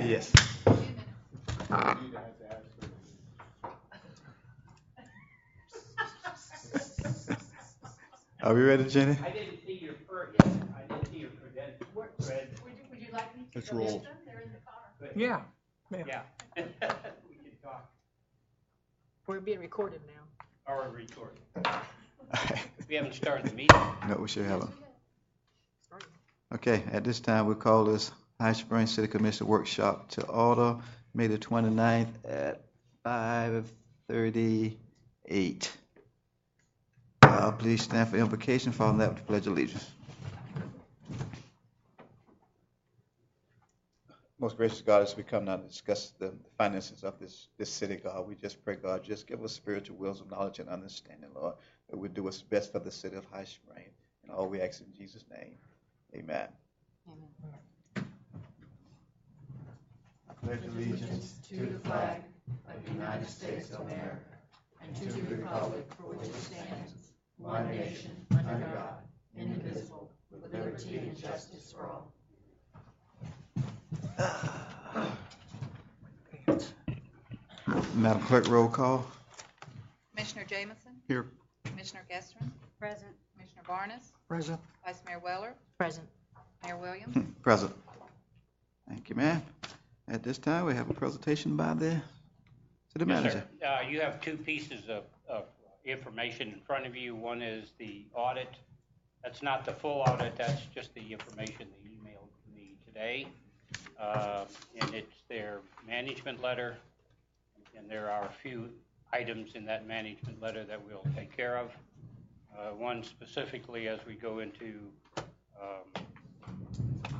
Yes. Are we ready, Jenny? I didn't see your credentials. Would you like me to Let's go roll. get them? They're in the car. Yeah. Yeah. We can talk We're being recorded now. or record. We haven't started the meeting. No, we should have them. Sorry. Okay, at this time, we call this High Springs City Commission Workshop to order, May the 29th at 5:38. Please stand for invocation, following that with the Pledge of Allegiance. Most gracious God, as we come now to discuss the finances of this city, God, we just pray, God, just give us spiritual wisdom, knowledge, and understanding, Lord, that we do what's best for the city of High Springs. And all we ask in Jesus' name. Amen. Amen. I pledge allegiance To the flag of the United States of America and to the republic for which it stands, one nation, under God, indivisible, with liberty and justice for all. Madam Clerk, roll call. Commissioner Jamison? Here. Commissioner Gestrin? Present. Commissioner Barnes? Present. Vice Mayor Weller? Present. Mayor Williams? Present. Thank you, ma'am. At this time, we have a presentation by the city manager. Yes, sir. You have two pieces of information in front of you. One is the audit. That's not the full audit. That's just the information they emailed me today. And it's their management letter. And there are a few items in that management letter that we'll take care of. One specifically, as we go into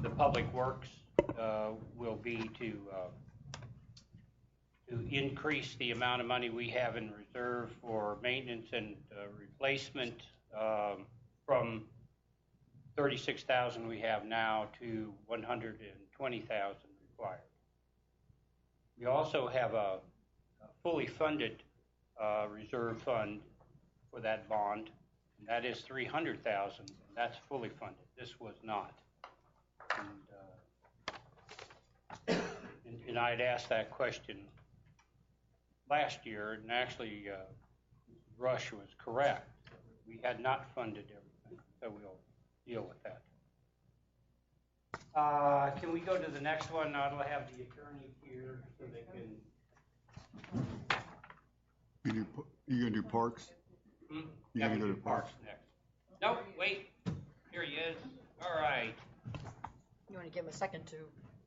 the public works, will be to increase the amount of money we have in reserve for maintenance and replacement from $36,000 we have now to $120,000 required. We also have a fully funded reserve fund for that bond, and that is $300,000, and that's fully funded. This was not. And I'd asked that question last year, and actually Rush was correct. We had not funded everything, so we'll deal with that. Can we go to the next one? I'll have the attorney here so they can. You gonna do parks? Hmm? You Yeah, gonna we go do to parks next. Nope, wait. Here he is. All right. You want to give him a second to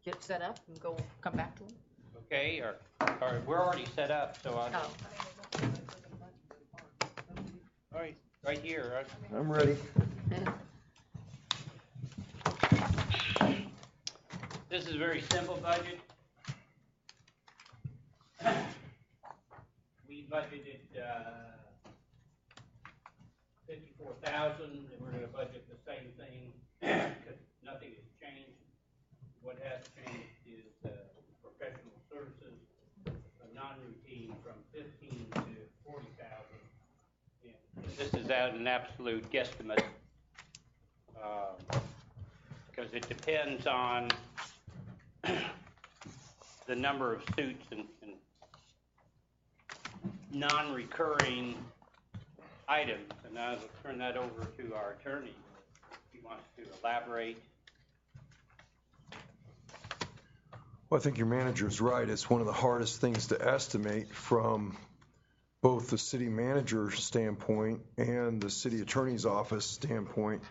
get set up and come back to him? Okay, or we're already set up, so I'll. Oh. All right, right here. I'm ready. This is a very simple budget. We budgeted $54,000, and we're going to budget the same thing because nothing has changed. What has changed is professional services, a non-routine from $15,000 to $40,000. This is at an absolute guesstimate because it depends on the number of suits and non-recurring items. And I'll turn that over to our attorney if he wants to elaborate. Well, I think your manager's right. It's one of the hardest things to estimate from both the city manager standpoint and the city attorney's office standpoint.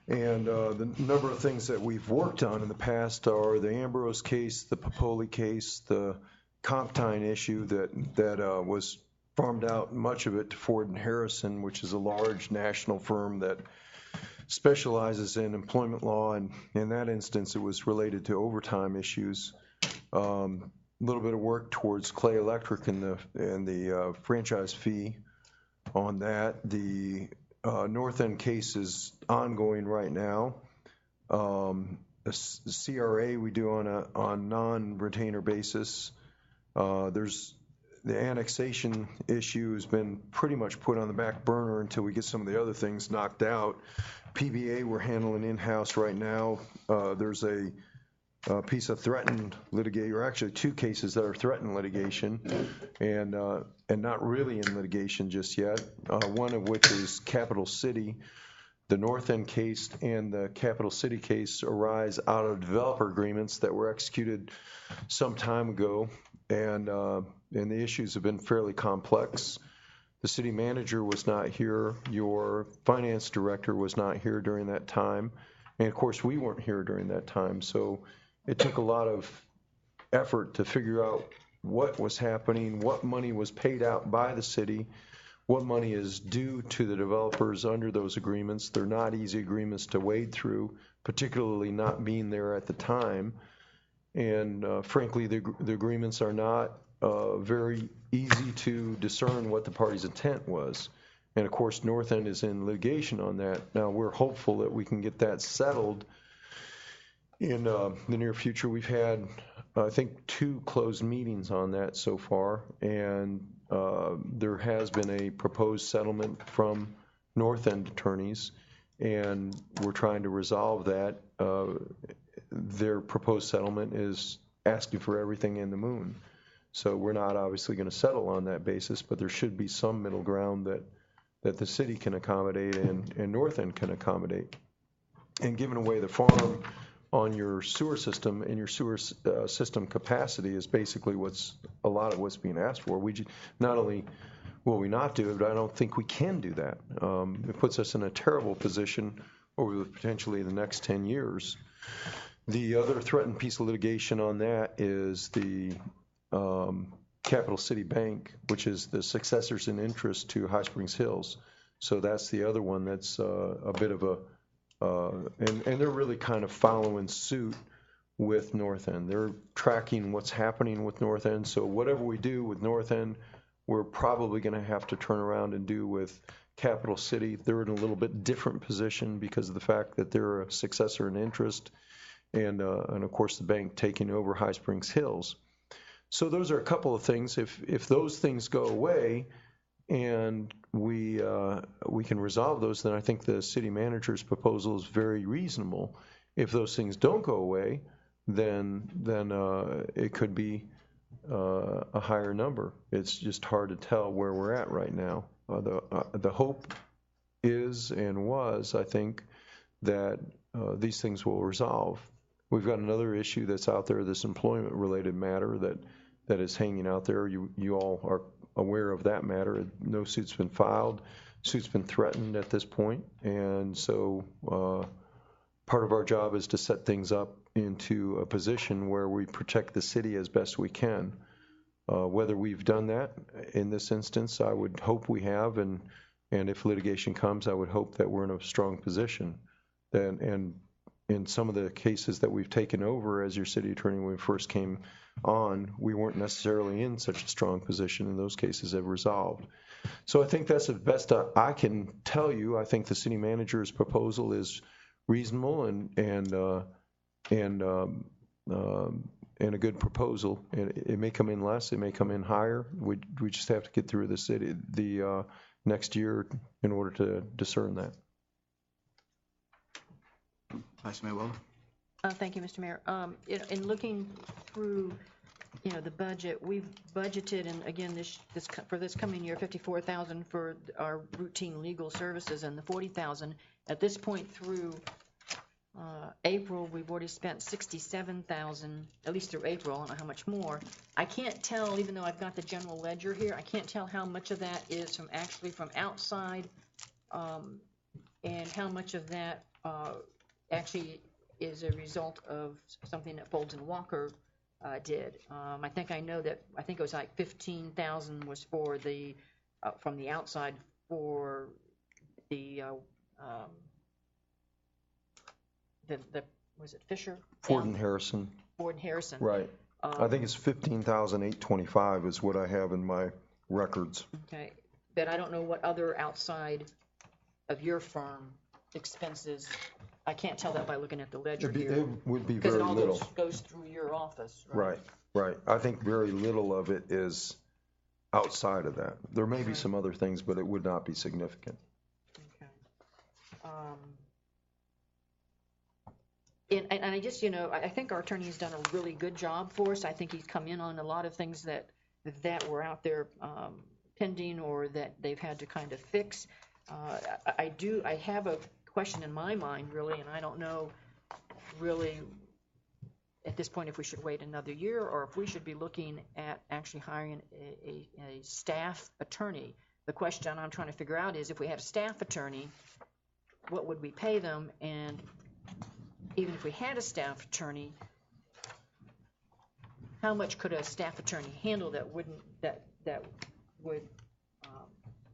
And the number of things that we've worked on in the past are the Ambrose case, the Popoli case, the Comptine issue that was farmed out, much of it to Ford and Harrison, which is a large national firm that specializes in employment law. And in that instance, it was related to overtime issues. A little bit of work towards Clay Electric and the franchise fee on that. The North End case is ongoing right now. The CRA we do on non-retainer basis. There's the annexation issue has been pretty much put on the back burner until we get some of the other things knocked out. PBA we're handling in-house right now. There's a piece of threatened litigation, or actually two cases that are threatened litigation, and not really in litigation just yet. One of which is Capital City. The North End case and the Capital City case arise out of developer agreements that were executed some time ago, and the issues have been fairly complex. The city manager was not here. Your finance director was not here during that time. And of course, we weren't here during that time. So it took a lot of effort to figure out what was happening, what money was paid out by the city, what money is due to the developers under those agreements. They're not easy agreements to wade through, particularly not being there at the time. And frankly, the agreements are not very easy to discern what the party's intent was. And of course, North End is in litigation on that. Now, we're hopeful that we can get that settled in the near future. We've had, I think, 2 closed meetings on that so far, and there has been a proposed settlement from North End attorneys, and we're trying to resolve that. Their proposed settlement is asking for everything in the moon. So we're not obviously going to settle on that basis, but there should be some middle ground that the city can accommodate and North End can accommodate. And giving away the farm on your sewer system and your sewer system capacity is basically a lot of what's being asked for. Not only will we not do it, but I don't think we can do that. It puts us in a terrible position over potentially the next 10 years. The other threatened piece of litigation on that is the Capital City Bank, which is the successors in interest to High Springs Hills. So that's the other one that's a bit of a, and they're really kind of following suit with North End. They're tracking what's happening with North End. So whatever we do with North End, we're probably going to have to turn around and do with Capital City. They're in a little bit different position because of the fact that they're a successor in interest, and of course the bank taking over High Springs Hills. So those are a couple of things. If those things go away and we can resolve those, then I think the city manager's proposal is very reasonable. If those things don't go away, then it could be a higher number. It's just hard to tell where we're at right now. The hope is and was, I think, that these things will resolve. We've got another issue that's out there, this employment-related matter that is hanging out there. You all are aware of that matter. No suit's been filed. Suit's been threatened at this point. And so part of our job is to set things up into a position where we protect the city as best we can. Whether we've done that in this instance, I would hope we have. And if litigation comes, I would hope that we're in a strong position. And in some of the cases that we've taken over as your city attorney when we first came on, we weren't necessarily in such a strong position, and those cases have resolved. So I think that's the best I can tell you. I think the city manager's proposal is reasonable and a good proposal. It may come in less, it may come in higher. We just have to get through the next year in order to discern that. Vice Mayor Weller. Thank you, Mr. Mayor. In looking through, the budget, we've budgeted, and again, this for this coming year, $54,000 for our routine legal services and the $40,000. At this point through April, we've already spent $67,000, at least through April. I don't know how much more. I can't tell, even though I've got the general ledger here, I can't tell how much of that is from outside, and how much of that actually is a result of something that Folds and Walker did. I think it was like $15,000 was for the from the outside for the was it Fisher? Ford and Harrison. Ford and Harrison. Right. I think it's $15,825 is what I have in my records. Okay, but I don't know what other outside of your firm expenses. I can't tell that by looking at the ledger here. It would be very little. Because it all goes through your office, right? Right. I think very little of it is outside of that. There may be some other things, but it would not be significant. Okay. And I just, I think our attorney has done a really good job for us. I think he's come in on a lot of things that were out there pending or that they've had to kind of fix. I have a question in my mind, really, and I don't know really at this point if we should wait another year or if we should be looking at actually hiring a staff attorney. The question I'm trying to figure out is if we had a staff attorney, what would we pay them? And even if we had a staff attorney, how much could a staff attorney handle that would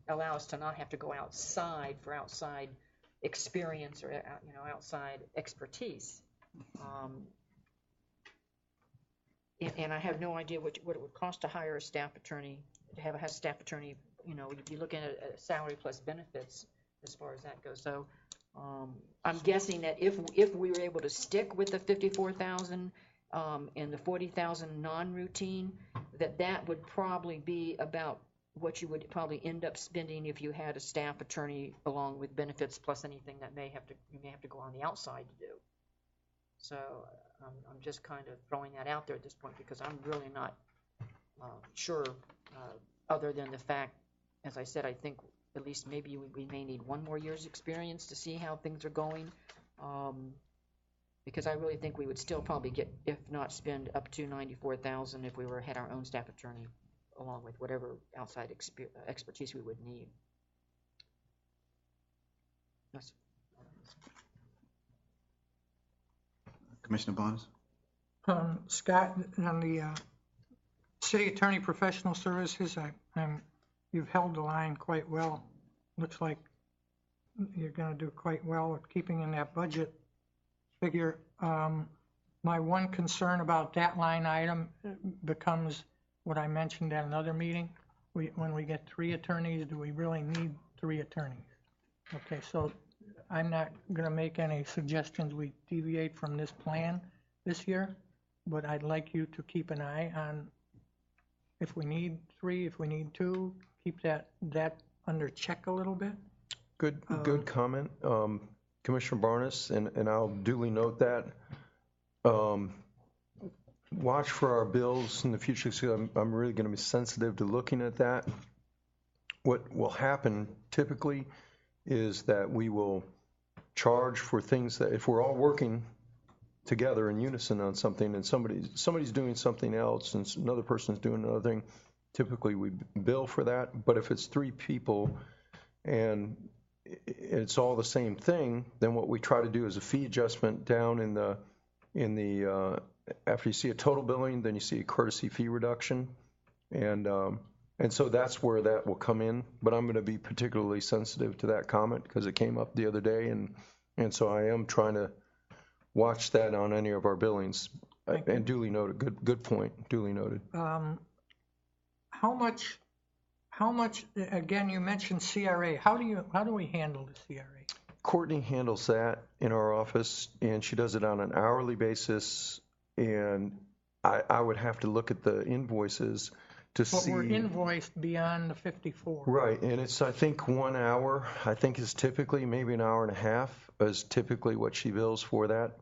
allow us to not have to go outside for outside experience or outside expertise? And I have no idea what it would cost to hire a staff attorney, to have a staff attorney. You'd be looking at a salary plus benefits as far as that goes. So I'm guessing that if we were able to stick with the 54,000 and the 40,000 non-routine, that would probably be about what you would probably end up spending if you had a staff attorney along with benefits plus anything that you may have to go on the outside to do. So I'm just kind of throwing that out there at this point because I'm really not sure, other than the fact, as I said, I think at least maybe we may need 1 more year's experience to see how things are going, because I really think we would still probably get, if not spend up to 94,000 if we had our own staff attorney along with whatever outside expertise we would need. Yes. Commissioner Barnes? Scott, on the city attorney professional services, you've held the line quite well. Looks like you're going to do quite well with keeping in that budget figure. My one concern about that line item becomes what I mentioned at another meeting. When we get 3 attorneys, do we really need 3 attorneys? Okay, so I'm not going to make any suggestions we deviate from this plan this year, but I'd like you to keep an eye on if we need 3, if we need 2, keep that under check a little bit. Good comment, Commissioner Barnes, and I'll duly note that. Watch for our bills in the future, so I'm really going to be sensitive to looking at that. What will happen typically is that we will charge for things that if we're all working together in unison on something and somebody's doing something else and another person's doing another thing, typically we bill for that. But if it's 3 people and it's all the same thing, then what we try to do is a fee adjustment down in the after you see a total billing, then you see a courtesy fee reduction, and so that's where that will come in. But I'm going to be particularly sensitive to that comment because it came up the other day, and so I am trying to watch that on any of our billings. And duly noted. Good point. Duly noted. How much? Again, you mentioned CRA. How do we handle the CRA? Courtney handles that in our office, and she does it on an hourly basis. And I would have to look at the invoices to see. But we're invoiced beyond the 54. Right, and it's, I think, 1 hour. I think is typically maybe an hour and a half is typically what she bills for that.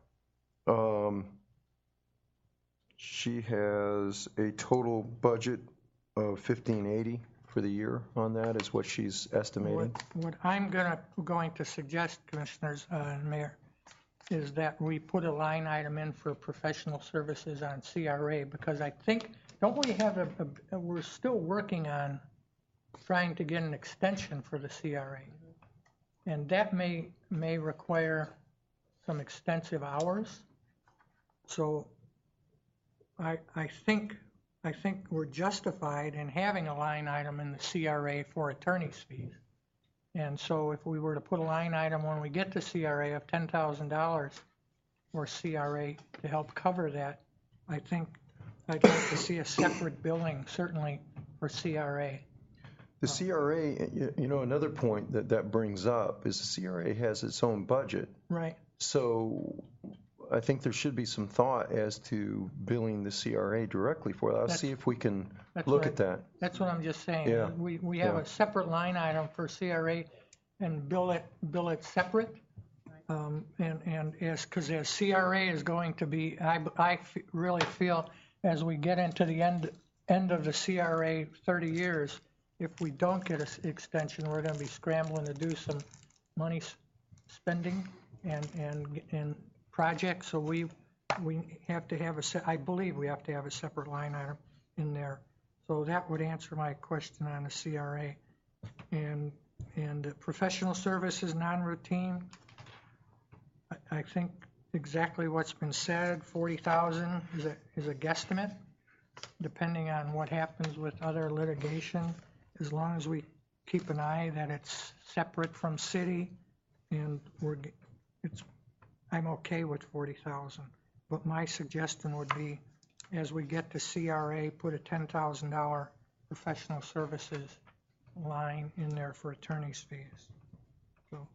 She has a total budget of $1,580 for the year on that is what she's estimating. What I'm going to suggest, Commissioners and Mayor, is that we put a line item in for professional services on CRA, because I think, don't we have we're still working on trying to get an extension for the CRA. And that may require some extensive hours. So I think we're justified in having a line item in the CRA for attorney's fees. And so if we were to put a line item when we get to CRA of $10,000 for CRA to help cover that, I think I'd like to see a separate billing, certainly for CRA. The CRA, another point that brings up is the CRA has its own budget. Right. So I think there should be some thought as to billing the CRA directly for that. I'll see if we can look at that. That's what I'm just saying. Yeah. We have a separate line item for CRA and bill it separate. And because as CRA is going to be, really feel as we get into the end of the CRA 30 years, if we don't get an extension, we're going to be scrambling to do some money spending and projects. So we have to have I believe we have to have a separate line item in there. So that would answer my question on the CRA. And professional services, non-routine, I think exactly what's been said, 40,000 is a guesstimate, depending on what happens with other litigation, as long as we keep an eye that it's separate from city, and I'm okay with 40,000. But my suggestion would be, as we get to CRA, put a $10,000 professional services line in there for attorney's fees. So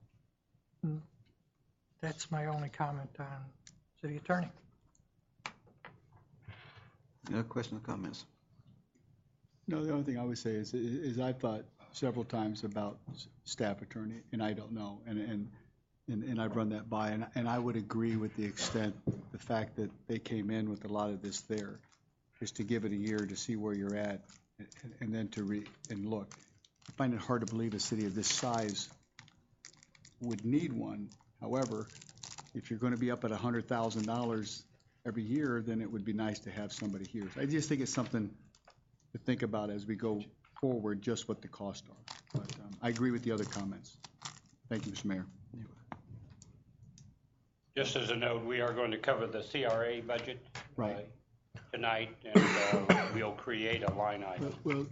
that's my only comment on city attorney. Any other questions or comments? No, the only thing I would say is I've thought several times about staff attorney, and I don't know, and I've run that by, and I would agree with the fact that they came in with a lot of this there, is to give it a year to see where you're at, and then and look. I find it hard to believe a city of this size would need one. However, if you're going to be up at $100,000 every year, then it would be nice to have somebody here. So I just think it's something to think about as we go forward, just what the costs are. But I agree with the other comments. Thank you, Mr. Mayor. Just as a note, we are going to cover the CRA budget Right. Tonight, and we'll create a line item. Well,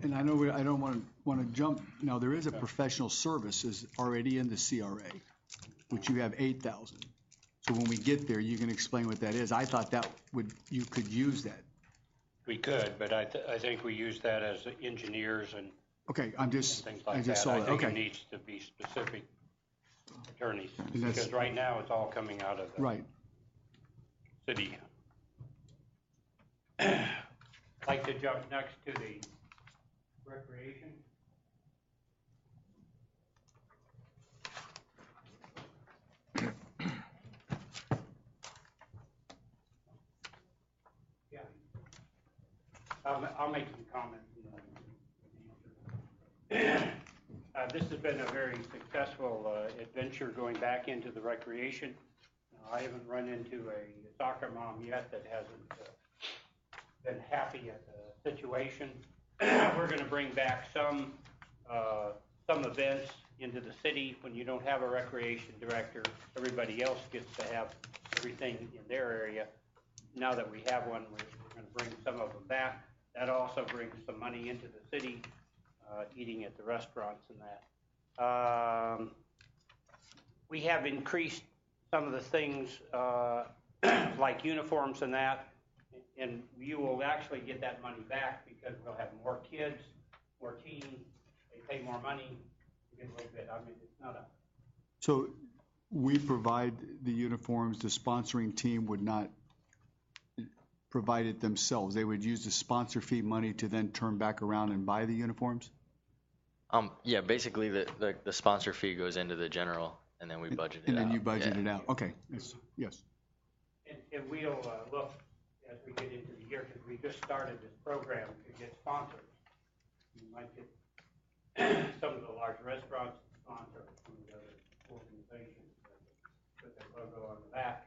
and I know I don't want to jump. Now, there is a professional services already in the CRA, which you have 8,000. So when we get there, you can explain what that is. I thought you could use that. We could, but I think we use that as engineers and Okay, things like I just that. saw I that. think it Okay, needs to be specific attorneys, And that's- because right now it's all coming out of the right. city. I'd like to jump next to the recreation. Yeah. I'll make some comments. This has been a very successful adventure going back into the recreation. I haven't run into a soccer mom yet that hasn't been happy at the situation. We're going to bring back some events into the city. When you don't have a recreation director, everybody else gets to have everything in their area. Now that we have one, we're going to bring some of them back. That also brings some money into the city, eating at the restaurants and that. We have increased some of the things like uniforms and that, and you will actually get that money back because we'll have more kids, more teams, they pay more money, you get a little bit. I mean, it's not a... So we provide the uniforms, the sponsoring team would not provide it themselves. They would use the sponsor fee money to then turn back around and buy the uniforms? Yeah, basically the sponsor fee goes into the general, and then we budget it out. And then you budget Yeah. it out. Okay, yes. And we'll look as we get into the year, because we just started this program to get sponsors. You might get some of the large restaurants sponsor some of the other organizations that put their logo on the back.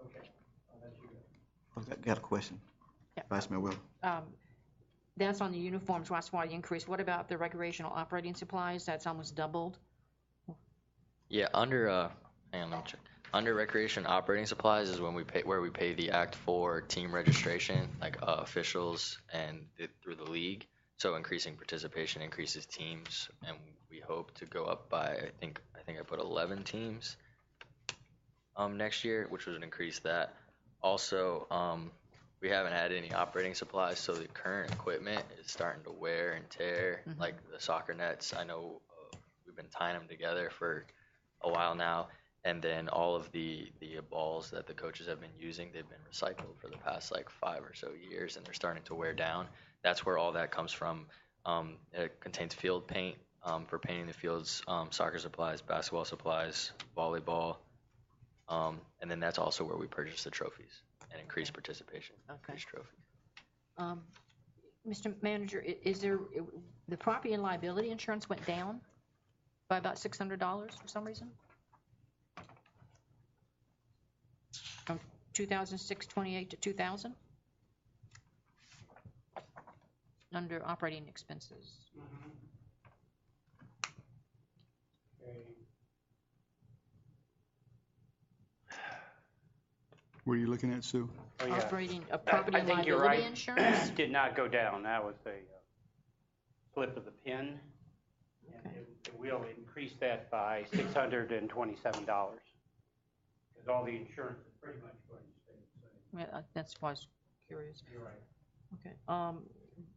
Okay, I'll let you go. Got a question? Yeah. Vice Mayor Wheeler. That's on the uniforms, that's why you increased. What about the recreational operating supplies? That's almost doubled. Yeah, under hang on, let me check. Under recreation operating supplies is when we pay the Act 4 team registration, like officials and through the league. So increasing participation increases teams, and we hope to go up by I think I put 11 teams next year, which would increase that. Also, we haven't had any operating supplies, so the current equipment is starting to wear and tear. Mm-hmm. Like the soccer nets, I know we've been tying them together for a while now, and then all of the balls that the coaches have been using, they've been recycled for the past like 5 or so years, and they're starting to wear down. That's where all that comes from. It contains field paint, for painting the fields, soccer supplies, basketball supplies, volleyball. And then that's also where we purchase the trophies and increase participation, increase trophies. Mr. Manager, is there, the property and liability insurance went down by about $600 for some reason? From 2006-28 to 2000? Under operating expenses. What are you looking at, Sue? Oh, yeah. Operating, property I and think you're liability right. insurance? Did not go down. That was a flip of the pen. And Okay. it will increase that by $627. Because all the insurance is pretty much going to stay the same. Yeah, that's why I was curious. You're right. Okay.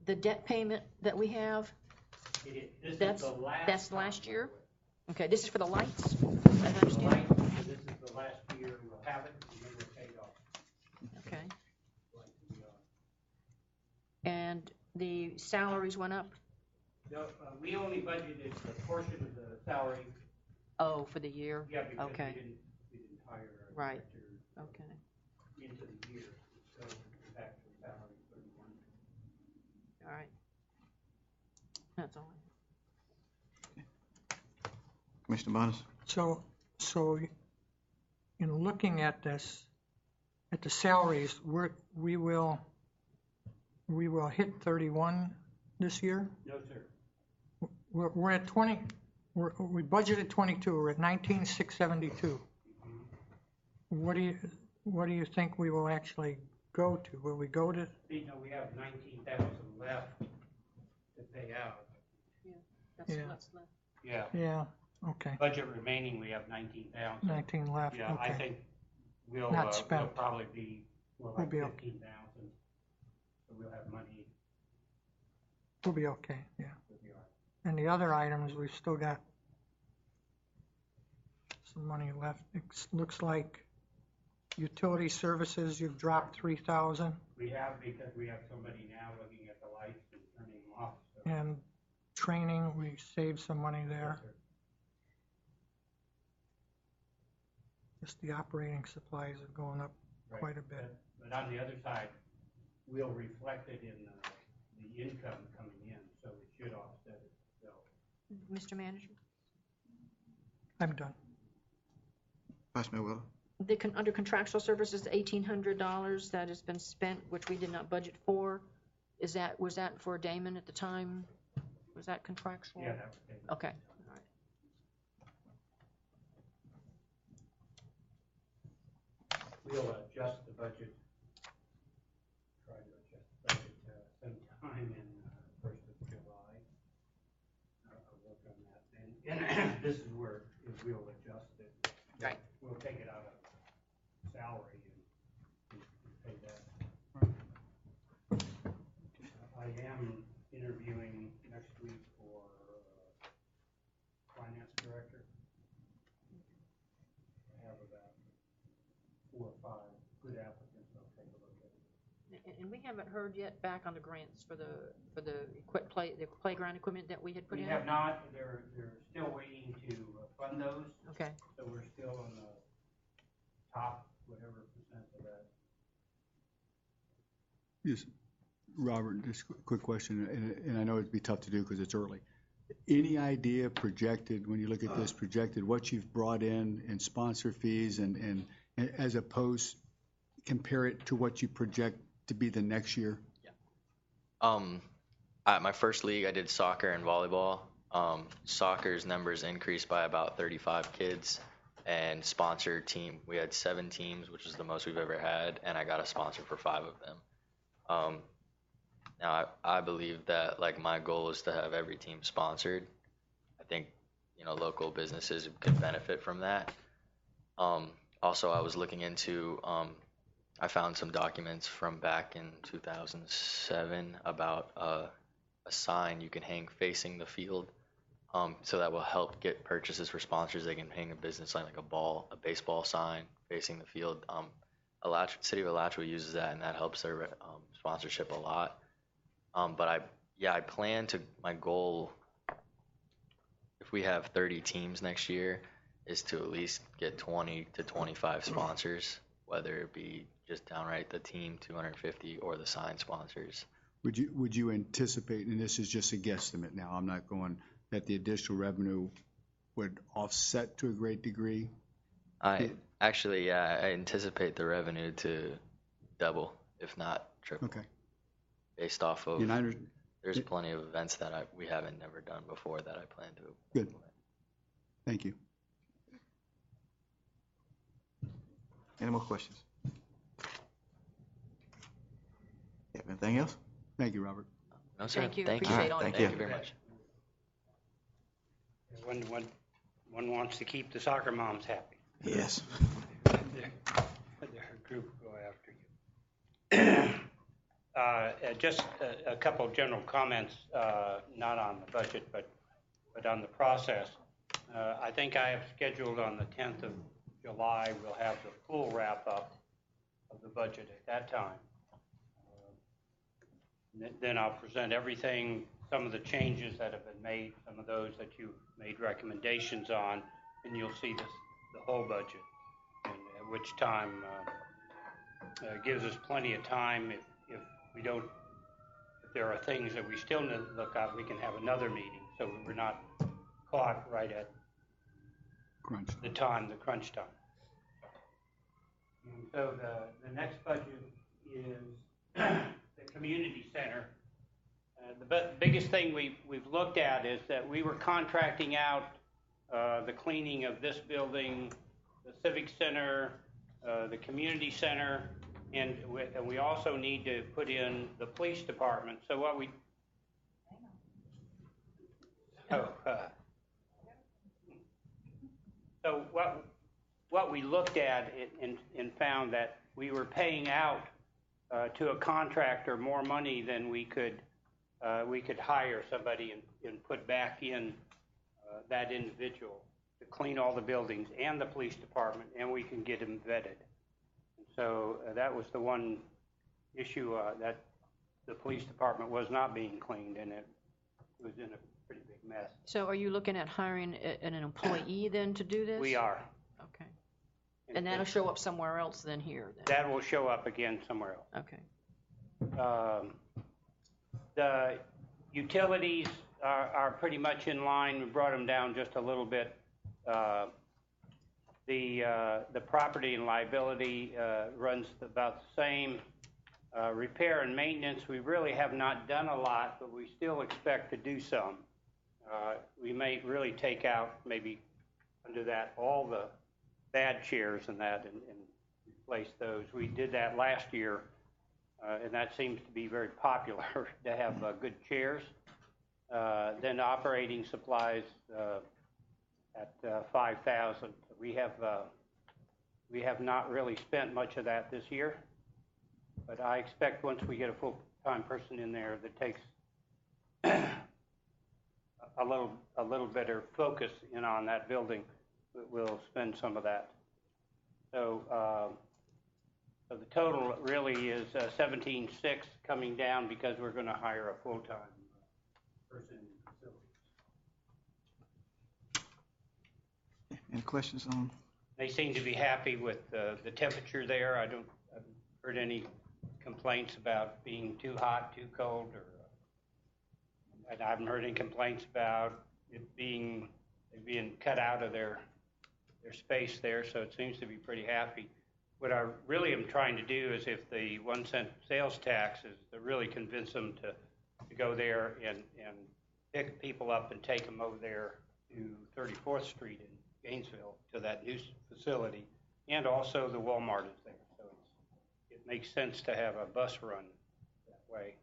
The debt payment that we have, This That's- is the last. that's last time year? we'll okay, this is for the lights, as I do it. understand? This is the last year we'll have it, and then we'll pay it off. Okay. Like we are. And the salaries went up? No, we only budgeted a portion of the salary. Oh, for the year? Yeah, because Okay. we didn't hire our Right. director Okay. into the year. So it's back to salary 31. All right. That's all. Commissioner Bonus? So in looking at this, at the salaries, we will hit 31 this year? No, sir. We're at 20, we budgeted 22, we're at 19,672. What do you think we will actually go to? Will we go to, You know, we have 19,000 left to pay out. That's Yeah. what's left. Yeah. yeah, okay, Budget remaining, we have 19,000. 19 left, Yeah, I okay. think we'll Not spent. probably be more We'll like be okay. 15,000. So we'll have money. We'll be okay, yeah. We'll be all right. And the other items, we've still got some money left. It looks like utility services, you've dropped 3,000, We have, because we have somebody now looking at the lights and turning them off. So. and training, we saved some money there. Just the operating supplies are going up Right. quite a bit. But on the other side, we'll reflect it in the income coming in, so it should offset it. So Mr. Manager? I'm done. Vice Mayor Wheeler? Under contractual services, $1,800 that has been spent, which we did not budget for, was that for Damon at the time? Was that contractual? yeah, that was it. Okay, all right. We'll adjust the budget, try to adjust the budget sometime in 1st of July. I'll work on that. And this is where we'll adjust it. Right. We'll take it out of salary and pay that. I am interviewing next week for finance director. I have about 4 or 5 good applicants. I'll take a look at it. And we haven't heard yet back on the grants for the playground equipment that we had put We in? have not, they're still waiting to fund those, Okay, so we're still on the top, whatever percent of that. Yes, Robert, just a quick question, and I know it'd be tough to do because it's early. Any idea projected, when you look at this, projected what you've brought in sponsor fees and as opposed, compare it to what you project to be the next year? At my first league, I did soccer and volleyball. Soccer's numbers increased by about 35 kids, and sponsor team, we had 7 teams, which is the most we've ever had, and I got a sponsor for 5 of them. Now, I believe that, like, my goal is to have every team sponsored. I think, local businesses could benefit from that. Also, I was looking into, I found some documents from back in 2007 about a sign you can hang facing the field. So that will help get purchases for sponsors. They can hang a business sign, like a baseball sign facing the field. City of Alachua uses that, and that helps their sponsorship a lot. But I plan to, my goal if we have 30 teams next year, is to at least get 20 to 25 sponsors, whether it be just downright the team 250 or the sign sponsors. Would you anticipate, and this is just a guesstimate now, I'm not going, that the additional revenue would offset to a great degree? I anticipate the revenue to double, if not triple, Okay. based off of, And there's plenty of events that we haven't never done before that I plan to. Good. Thank you. Any more questions? You have anything else? Thank you, Robert. No, sir. Thank you. Thank Appreciate you. all Thank your Thank you very much. One wants to keep the soccer moms happy. Yes. Their group will go after you. Just a couple of general comments, not on the budget, but on the process. I think I have scheduled on the 10th of July, we'll have the full wrap-up of the budget at that time. Then I'll present everything, some of the changes that have been made, some of those that you made recommendations on, and you'll see the whole budget, and at which time gives us plenty of time. If there are things that we still need to look at, we can have another meeting, so we're not caught right at Crunch. the crunch time. And so the next budget is the community center. The biggest thing we've looked at is that we were contracting out the cleaning of this building, the civic center, the community center, and we also need to put in the police department. So what we looked at and found that we were paying out to a contractor more money than we could hire somebody and put back in that individual to clean all the buildings and the police department, and we can get them vetted. So that was the one issue, that the police department was not being cleaned, and it was in a pretty big mess. So are you looking at hiring an employee then to do this? We are. Okay. And that'll show up somewhere else than here then? That will show up again somewhere else. Okay. The utilities are pretty much in line. We brought them down just a little bit. The property and liability runs about the same. Repair and maintenance, we really have not done a lot, but we still expect to do some. We may really take out, maybe under that, all the bad chairs and that, and replace those. We did that last year, and that seems to be very popular to have good chairs. Then operating supplies at $5,000. We have not really spent much of that this year, but I expect once we get a full-time person in there that takes a little better focus in on that building, we'll spend some of that. So the total really is 17.6, coming down because we're going to hire a full-time person in the facility. Any questions on? They seem to be happy with the temperature there. I haven't heard any complaints about being too hot, too cold, and I haven't heard any complaints about it being cut out of their space there. So it seems to be pretty happy. What I really am trying to do is, if the 1 cent sales tax is to really convince them to go there and pick people up and take them over there to 34th Street in Gainesville to that new facility, and also the Walmart is there. So it makes sense to have a bus run that way.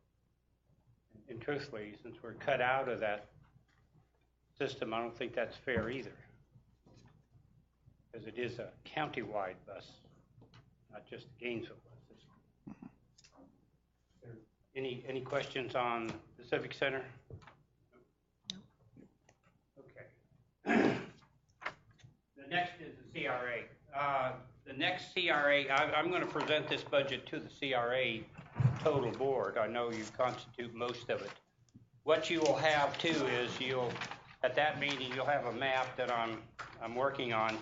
And truthfully, since we're cut out of that system, I don't think that's fair either, because it is a county-wide bus, not just the Gainesville bus system. Any questions on the Civic Center? Okay. The next is the CRA. The next CRA, I'm going to present this budget to the CRA total board. I know you constitute most of it. What you will have too is at that meeting, you'll have a map that I'm working on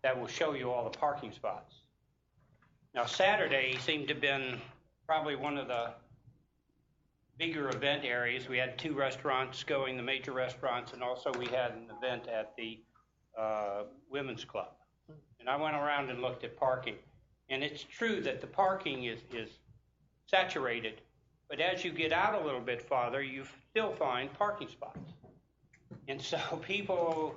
that will show you all the parking spots. Now, Saturday seemed to have been probably one of the bigger event areas. We had 2 restaurants going, the major restaurants, and also we had an event at the Women's Club. And I went around and looked at parking. And it's true that the parking is saturated, but as you get out a little bit farther, you still find parking spots. And so people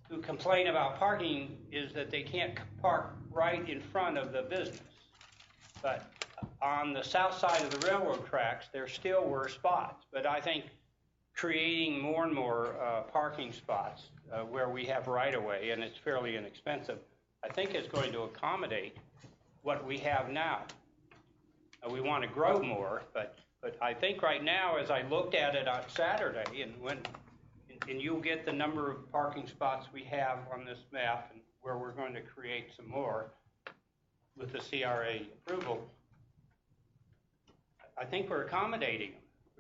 who complain about parking is that they can't park right in front of the business. But on the south side of the railroad tracks, there still were spots. But I think creating more and more parking spots where we have right-of-way, and it's fairly inexpensive, I think is going to accommodate what we have now. We want to grow more, but I think right now, as I looked at it on Saturday, and you'll get the number of parking spots we have on this map, and where we're going to create some more with the CRA approval, I think we're accommodating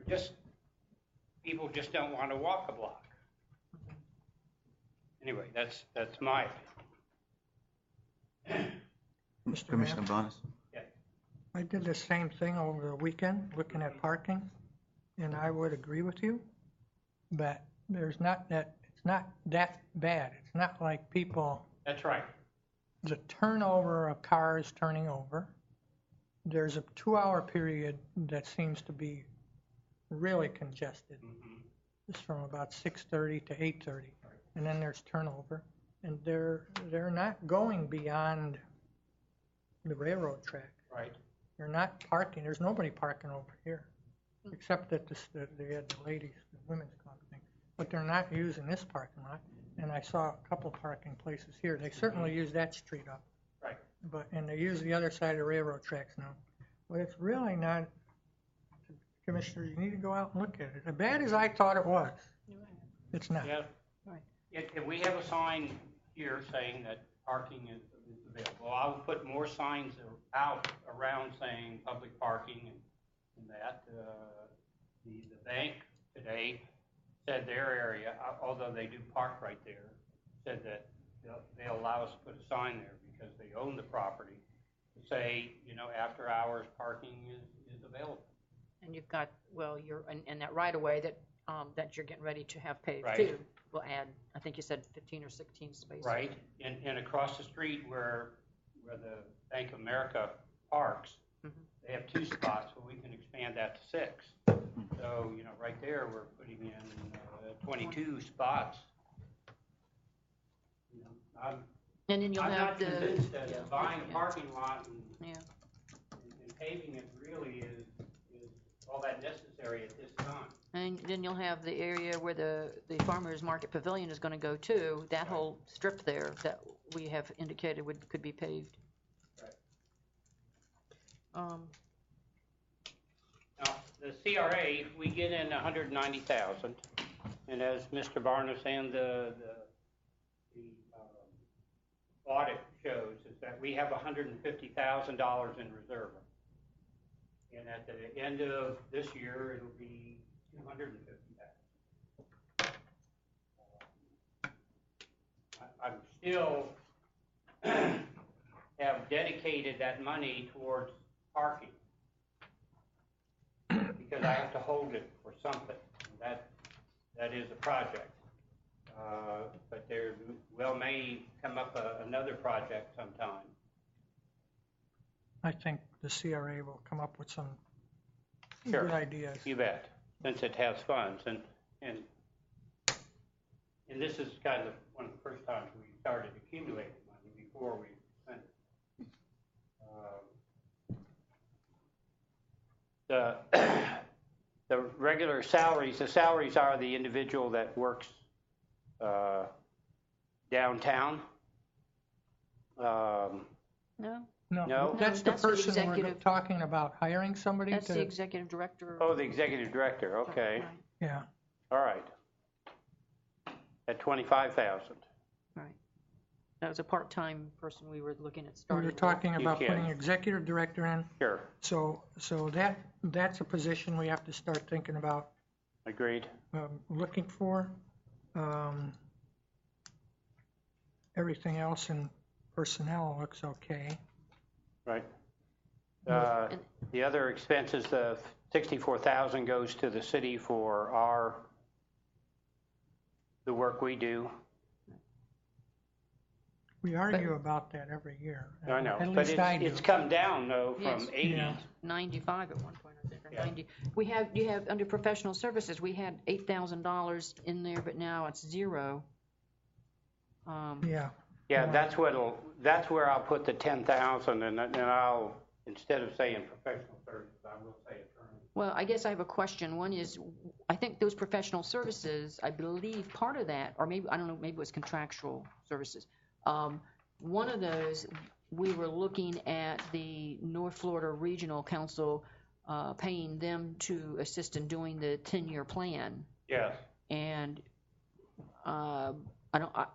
them. People just don't want to walk a block. Anyway, that's my opinion. Commissioner Barnes? I did the same thing over the weekend, looking at parking, and I would agree with you, but it's not that bad. It's not like people. That's right. The turnover of cars turning over. There's a 2-hour period that seems to be really congested. It's from about 6:30 to 8:30, and then there's turnover, and they're not going beyond the railroad track. Right. They're not parking. There's nobody parking over here, except that they had the ladies, the women's club thing. But they're not using this parking lot. And I saw a couple parking places here. They certainly use that street up. Right. And they use the other side of the railroad tracks now. But it's really not, Commissioner, you need to go out and look at it. As bad as I thought it was, it's not. Yeah. Right. If we have a sign here saying that parking is available, I'll put more signs out around saying public parking and that. The bank today said their area, although they do park right there, said that they'll allow us to put a sign there because they own the property to say, after hours parking is available. And you've got, and that right-of-way that you're getting ready to have paved Right. too, will add, I think you said 15 or 16 spaces. Right, and across the street where the Bank of America parks, they have 2 spots, but we can expand that to 6. So, right there, we're putting in 22 spots. I'm And then you'll have not the. convinced that buying a parking lot Yeah. and paving it really is all that necessary at this time. And then you'll have the area where the farmers market pavilion is going to go to, that whole strip there that we have indicated could be paved. Right. Now, the CRA, we get in 190,000, and as Mr. Barnes and the audit shows, is that we have $150,000 in reserve. And at the end of this year, it'll be $250,000. I'm still have dedicated that money towards parking because I have to hold it for something. That is a project. But there may come up another project sometime. I think the CRA will come up with some Sure. good ideas. You bet, since it has funds. And this is kind of one of the first times we started accumulating money before we spent it. The regular salaries, the salaries are the individual that works downtown. No? No? That's the That's the person we're executive. talking about, hiring somebody That's the to, executive director. Oh, the executive director, okay. Right, yeah. All right. At 25,000. right. That was a part-time person we were looking at We starting. were with. talking You about can. putting executive director in, Sure, so that's a position we have to start thinking about agreed. looking for. Everything else in personnel looks okay. Right. The other expenses, the 64,000 goes to the city for the work we do. We argue about that every year. I know, At but least I do. it's come down though Yes. from 80. Yeah. 95 at one point, I think, or Yeah. 90. You have, under professional services, we had $8,000 in there, but now it's zero. Yeah. Yeah, that's where I'll put the 10,000 and I'll, instead of saying professional services, I will say attorney. Well, I guess I have a question. One is, I think those professional services, I believe part of that, or maybe, I don't know, maybe it was contractual services. One of those, we were looking at the North Florida Regional Council, paying them to assist in doing the 10-year plan. Yes. And I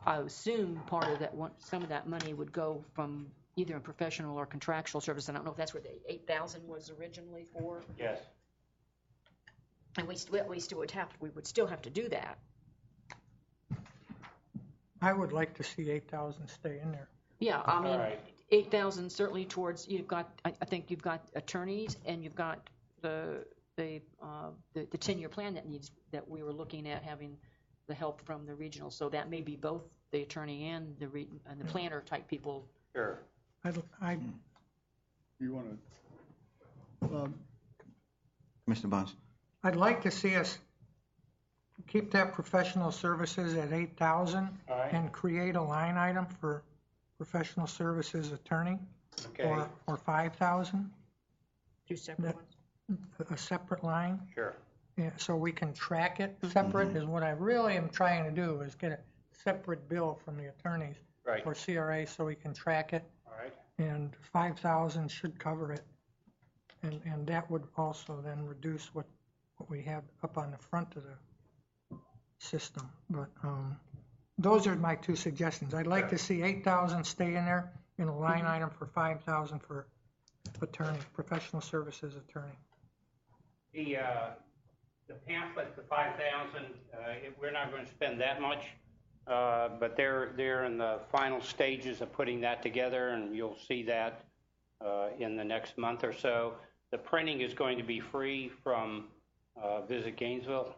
assume part of that, some of that money would go from either a professional or contractual service. I don't know if that's what the 8,000 was originally for. Yes. And we would still have to do that. I would like to see 8,000 stay in there. Yeah, I mean, Right. 8,000 certainly towards, you've got, I think you've got attorneys and you've got the 10-year plan that we were looking at having the help from the regional. So that may be both the attorney and the planner type people. Sure. You want to, Commissioner Barnes? I'd like to see us keep that professional services at 8,000 All right. and create a line item for professional services attorney Okay. or 5,000, Two separate ones? a separate line. Sure. Yeah, so we can track it separate is what I really am trying to do, is get a separate bill from the attorneys Right. for CRA so we can track it, All right. and 5,000 should cover it. And that would also then reduce what we have up on the front of the system. But those are my two suggestions. I'd like to see 8,000 stay in there in a line item for 5,000 for attorney, professional services attorney. The pamphlet, the 5,000, we're not going to spend that much, but they're in the final stages of putting that together, and you'll see that in the next month or so. The printing is going to be free from Visit Gainesville,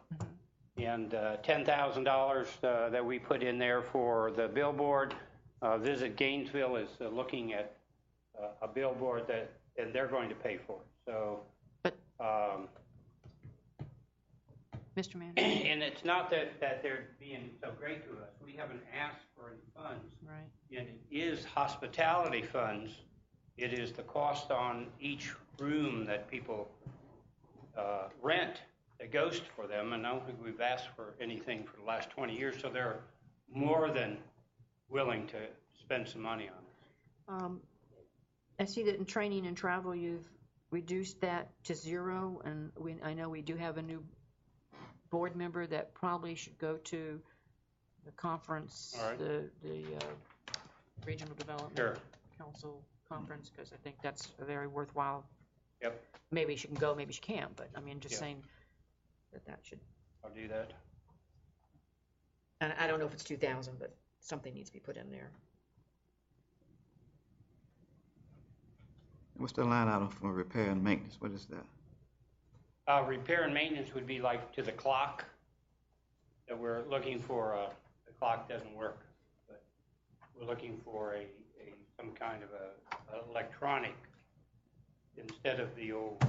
and $10,000 that we put in there for the billboard. Visit Gainesville is looking at a billboard and they're going to pay for it. So. But, Mr. Manager? And it's not that they're being so great to us. We haven't asked for any funds. Right. And it is hospitality funds. It is the cost on each room that people rent that goes for them. And I don't think we've asked for anything for the last 20 years, so they're more than willing to spend some money on it. I see that in training and travel, you've reduced that to zero, and I know we do have a new board member that probably should go to the conference, All right. the Regional Development Sure. Council conference, because I think that's a very worthwhile. Yep, Maybe she can go, maybe she can't, but I mean, just Yeah. saying that should, I'll do that. and I don't know if it's 2,000, but something needs to be put in there. What's the line item for repair and maintenance? What is that? Repair and maintenance would be like to the clock that we're looking for. The clock doesn't work, but we're looking for some kind of a electronic instead of the old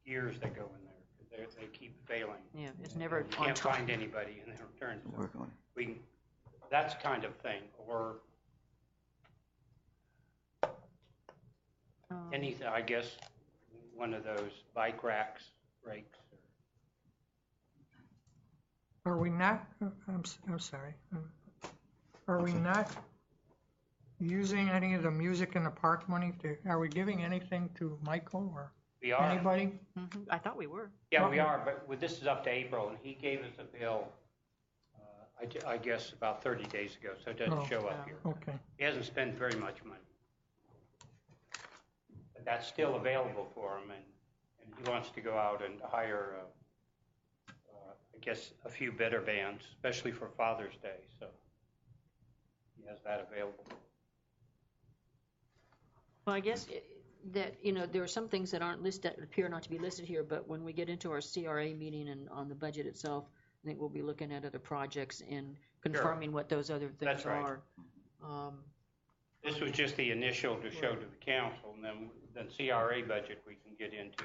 gears that go in there. They keep failing. Yeah, it's never You on can't time. find anybody in their returns. Work on it. That's kind of thing, or anything. I guess one of those bike racks, brakes. Are we not, I'm sorry, are we not using any of the music in the park money are we giving anything to Michael or We are. anybody? Mhm. I thought we were. Yeah, we are, but this is up to April, and he gave us a bill, I guess about 30 days ago, so it doesn't Oh, show up here. Okay, He hasn't spent very much money. But that's still available for him, and he wants to go out and hire, I guess, a few better bands, especially for Father's Day, so he has that available. Well, I guess that, there are some things that aren't listed, that appear not to be listed here, but when we get into our CRA meeting and on the budget itself, I think we'll be looking at other projects and confirming what those other things That's right. are. This was just the initial to show to the council, and then CRA budget we can get into,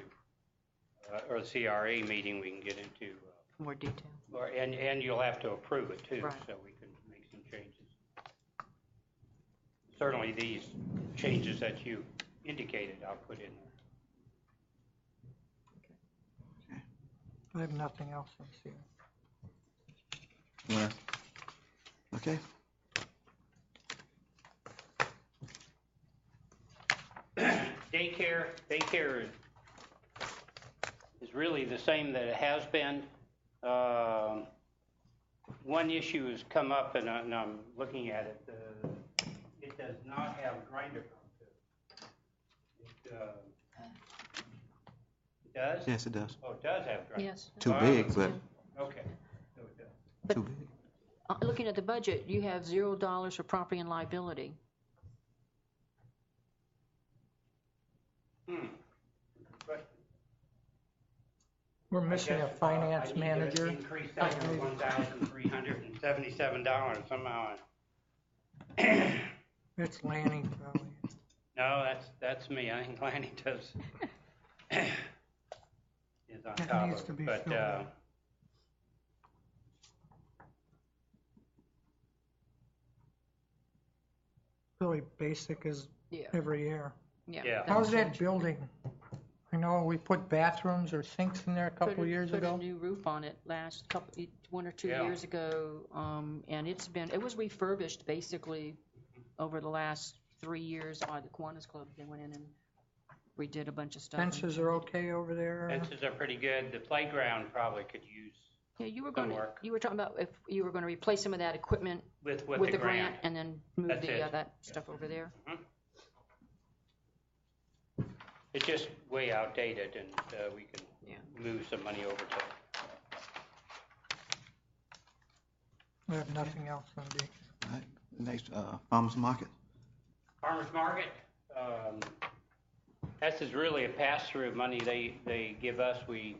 or the CRA meeting we can get into. More detail. And you'll have to approve it too, Right. so we can make some changes. Certainly these changes that you indicated, I'll put in there. I have nothing else on CRA. Well, okay. Daycare is really the same that it has been. One issue has come up, and I'm looking at it. It does not have grinder pump to it. It does? Yes, it does. Oh, it does have grinder. Yes. Too big, but Okay. So it does. too big. Looking at the budget, you have $0 for property and liability. But We're missing a finance manager. I need to increase that to $1,377 somehow. It's Lanning probably. No, that's me. I think Lanny does. Is on That top needs of to it. be But, filled in. Really basic as Yeah. every year. Yeah. How's that building? I know we put bathrooms or sinks in there a couple of years Put a ago. new roof on it last couple, 1 or 2 Yeah. years ago, and it was refurbished basically over the last 3 years by the Kiwanis Club. They went in and redid a bunch of stuff. Fences are okay over there? Fences are pretty good. The playground probably could use Yeah, you were some going to, work. you were talking about if you were going to replace some of that equipment with with the the grant and then move That's it. that stuff over there. It's just way outdated, and we can Yeah. move some money over to it. I have nothing else on D. All right. Next, farmer's market. Farmers Market, this is really a pass-through of money they give us. We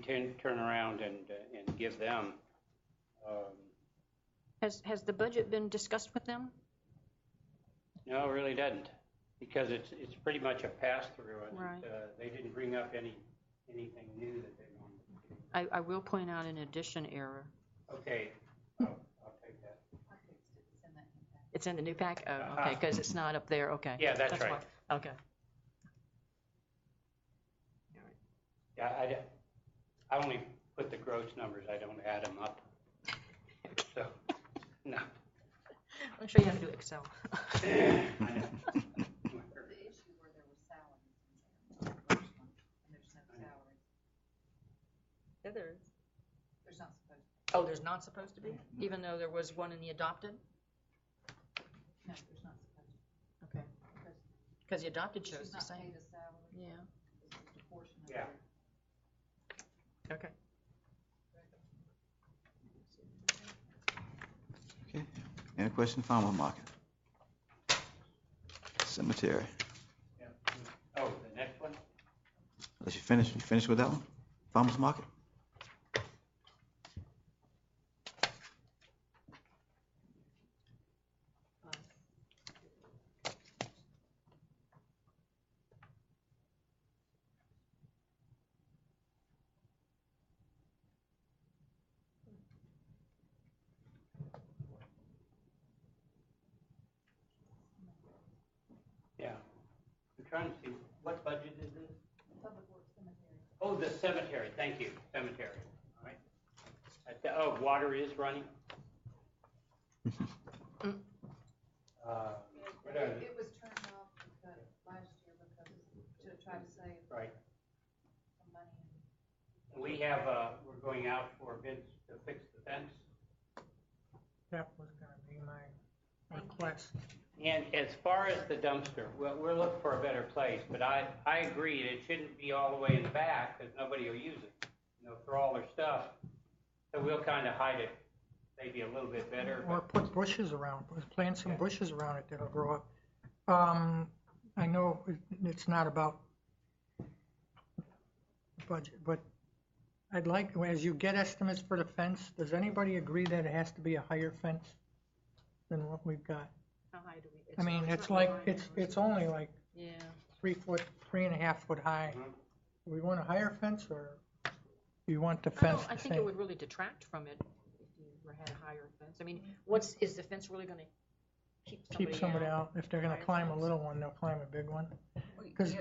turn around and give them. Has the budget been discussed with them? No, it really doesn't, because it's pretty much a pass-through. And, Right. they didn't bring up anything new that they wanted to do. I will point out an addition error. Okay, I'll take that. It's in the new pack? Oh, okay, because it's not up there, okay. Yeah, that's right. why. Okay. Yeah, I only put the gross numbers, I don't add them up. So, no. I'm sure you have to do Excel. I know. The issue where there were salaries in there, the first one, and there's no salaries. Yeah, there is. There's not supposed to Oh, there's not supposed to be, even though there was one in the adopted? be. No, there's not supposed to Okay. Because the adopted be. shows She's the not same. paid a salary. Yeah, This is the portion of Yeah. her. okay. Okay. Any question, farmer's market? Cemetery. Yeah. Oh, the next one? Unless you finish with that one? Farmer's market? Yeah. I'm trying to see, what budget is this? Public Works Cemetery. Oh, the cemetery, thank you, cemetery, all right. Oh, water is running? What are the- It was turned off because last year because to try to save Right. some money. We have, we're going out for bids to fix the fence. That was gonna be my request. And as far as the dumpster, we're looking for a better place, but I agree, it shouldn't be all the way in the back, because nobody will use it, throw all their stuff. So we'll kind of hide it maybe a little bit better. Or put bushes around, plant some bushes around it that'll grow up. I know it's not about budget, but I'd like, as you get estimates for the fence, does anybody agree that it has to be a higher fence than what we've got? How high do we? I mean, not it's like, high. it's only like Yeah. 3 foot, 3.5 foot high. Do we want a higher fence, or do you want the fence I the think it same? would really detract from it if you had a higher fence. I mean, is the fence really gonna Keep somebody out. If they're gonna climb a little one, they'll climb a big one. Well, 'Cause-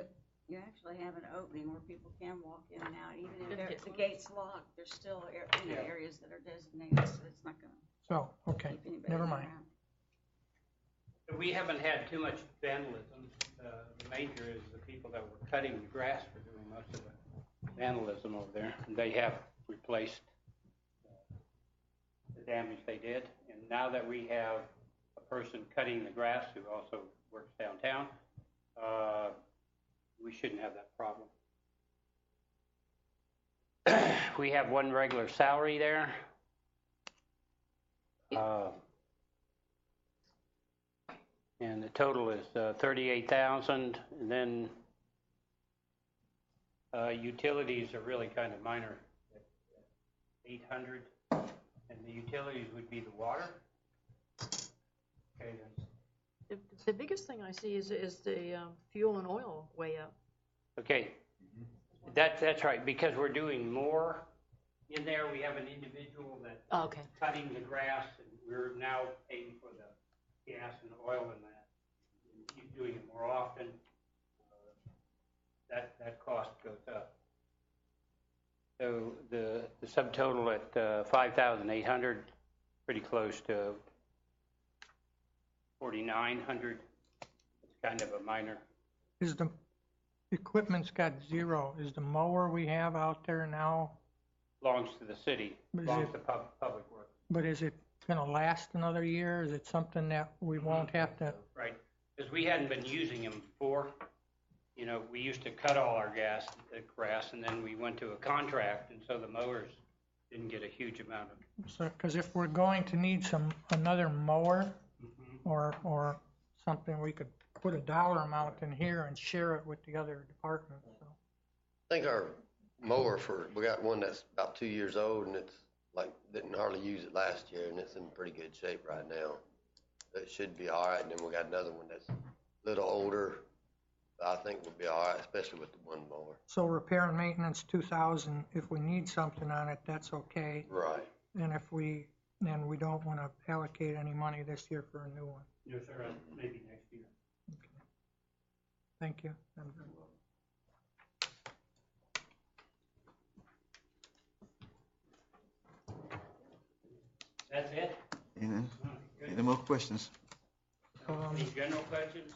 you actually have an opening where people can walk in and out, even Doesn't if get the close. gate's locked, there's still areas that are designated, so it's not gonna So, okay, keep anybody never mind. around. We haven't had too much vandalism. The major is the people that were cutting the grass were doing most of the vandalism over there. And they have replaced the damage they did. And now that we have a person cutting the grass who also works downtown, we shouldn't have that problem. We have one regular salary there. And the total is 38,000, and then utilities are really kind of minor, at 800, and the utilities would be the water. Okay, The biggest thing I see is the fuel and oil way up. okay, that's right, because we're doing more in there. We have an individual that's Oh, okay. cutting the grass, and we're now paying for the gas and oil and that. He's doing it more often. That cost goes up. So the subtotal at 5,800, pretty close to 4,900. It's kind of a minor. Is the equipment's got 0? Is the mower we have out there now, Belongs to the city, But is belongs it- to public works. but is it gonna last another year? Is it something that we won't have to? Right, because we hadn't been using them before. You know, we used to cut all our grass, and then we went to a contract, and so the mowers didn't get a huge amount of. So, because if we're going to need another mower or something, we could put a dollar amount in here and share it with the other departments, so. I think our mower we got one that's about 2 years old, and it's like, didn't hardly use it last year, and it's in pretty good shape right now. It should be all right, and then we got another one that's a little older. I think we'll be all right, especially with the one mower. So repair and maintenance, 2,000. If we need something on it, that's okay. Right. And then we don't want to allocate any money this year for a new one. Yes, sir, maybe next year. Thank you. That's it? Any more questions? Any general questions?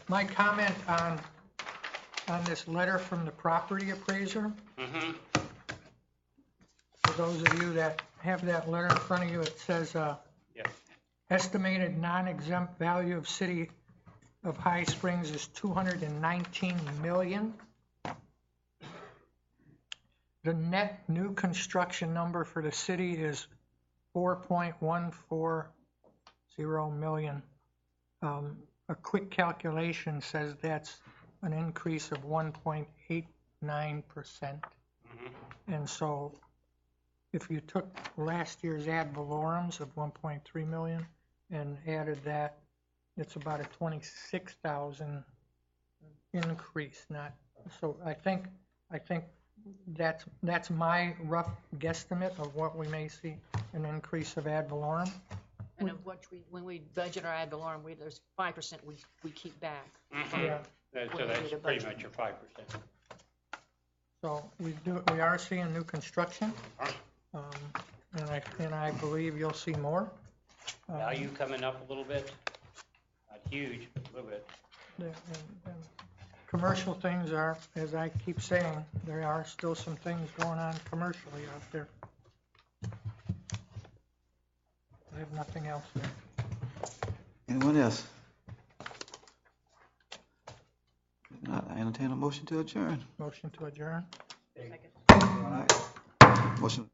My comment on this letter from the property appraiser, Mm-hmm. for those of you that have that letter in front of you, it says, Yes. estimated non-exempt value of City of High Springs is $219 million. The net new construction number for the city is $4.140 million. A quick calculation says that's an increase of 1.89%. And so if you took last year's ad valorums of 1.3 million and added that, it's about a 26,000 increase. So I think that's my rough guesstimate of what we may see, an increase of ad valorem. And of what when we budget our ad valorem, there's 5% we keep back. Mm-hmm. Yeah. So that's pretty much your 5%. So we are seeing new construction, and I believe you'll see more. Value coming up a little bit, not huge, but a little bit. And commercial things are, as I keep saying, there are still some things going on commercially out there. I have nothing else there. Anyone else? If not, I entertain a motion to adjourn. Motion to adjourn. All right. Motion.